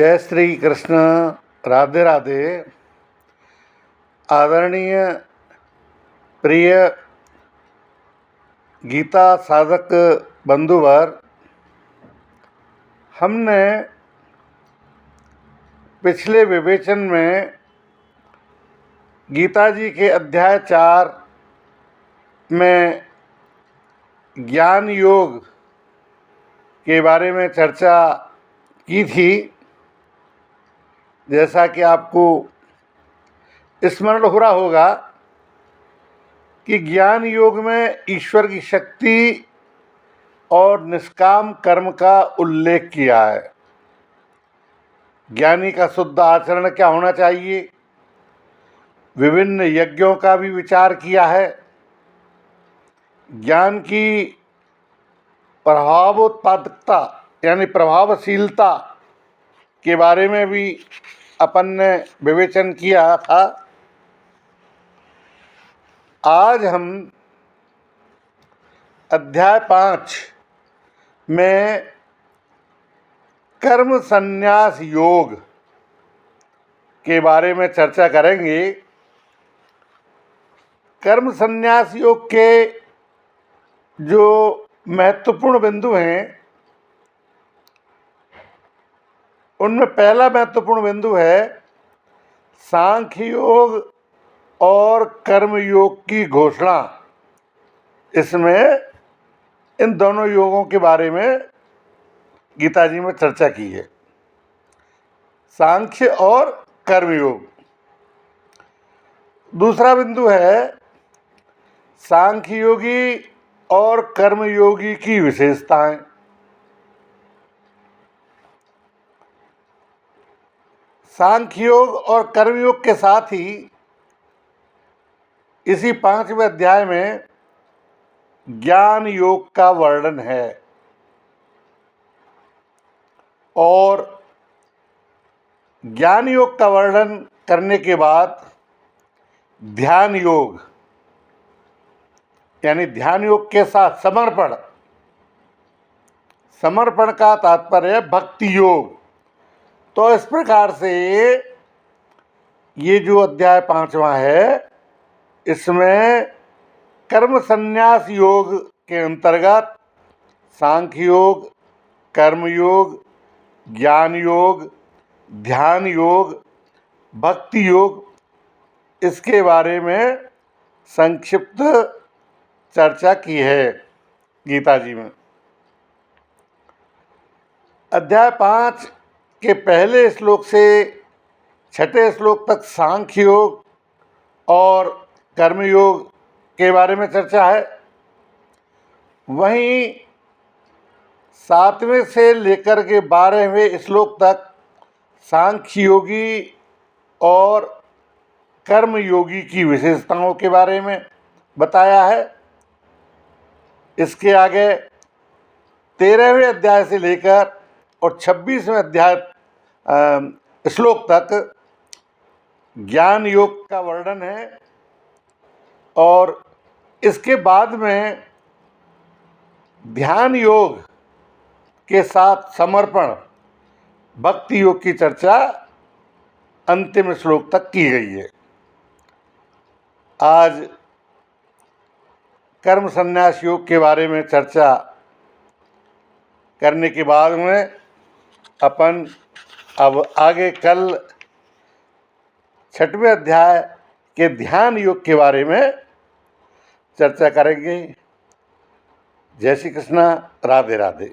जय श्री कृष्ण। राधे राधे। आदरणीय प्रिय गीता साधक बंधुवर, हमने पिछले विवेचन में गीता जी के अध्याय 4 में ज्ञान योग के बारे में चर्चा की थी। जैसा कि आपको स्मरण हो रहा होगा कि ज्ञान योग में ईश्वर की शक्ति और निष्काम कर्म का उल्लेख किया है। ज्ञानी का शुद्ध आचरण क्या होना चाहिए, विभिन्न यज्ञों का भी विचार किया है। ज्ञान की प्रभावोत्पादकता यानी प्रभावशीलता के बारे में भी अपन ने विवेचन किया था। आज हम अध्याय 5 में कर्म संन्यास योग के बारे में चर्चा करेंगे। कर्म संन्यास योग के जो महत्वपूर्ण बिंदु हैं, उनमें पहला महत्वपूर्ण बिंदु है सांख्य योग और कर्म योग की घोषणा। इसमें इन दोनों योगों के बारे में गीता जी में चर्चा की है, सांख्य और कर्म योग। दूसरा बिंदु है सांख्य योगी और कर्म योगी की विशेषताएं। सांख्य योग और कर्म योग के साथ ही इसी 5वें अध्याय में ज्ञान योग का वर्णन है और ज्ञान योग का वर्णन करने के बाद ध्यान योग यानी ध्यान योग के साथ समर्पण का तात्पर्य भक्ति योग। तो इस प्रकार से ये जो अध्याय 5वां है, इसमें कर्म संन्यास योग के अंतर्गत सांख्य योग, कर्म योग, ज्ञान योग, ध्यान योग, भक्ति योग, इसके बारे में संक्षिप्त चर्चा की है गीता जी में। अध्याय 5 के पहले श्लोक से 6ठे श्लोक तक सांख्य योग और कर्म योग के बारे में चर्चा है। वहीं 7वें से लेकर के 12वें श्लोक तक सांख्य योगी और कर्म योगी की विशेषताओं के बारे में बताया है। इसके आगे 13वें अध्याय से लेकर और 26वें अध्याय श्लोक तक ज्ञान योग का वर्णन है और इसके बाद में ध्यान योग के साथ समर्पण भक्ति योग की चर्चा अंतिम श्लोक तक की गई है। आज कर्म संन्यास योग के बारे में चर्चा करने के बाद में अपन अब आगे कल 6वें अध्याय के ध्यान योग के बारे में चर्चा करेंगे। जय श्री कृष्ण। राधे राधे।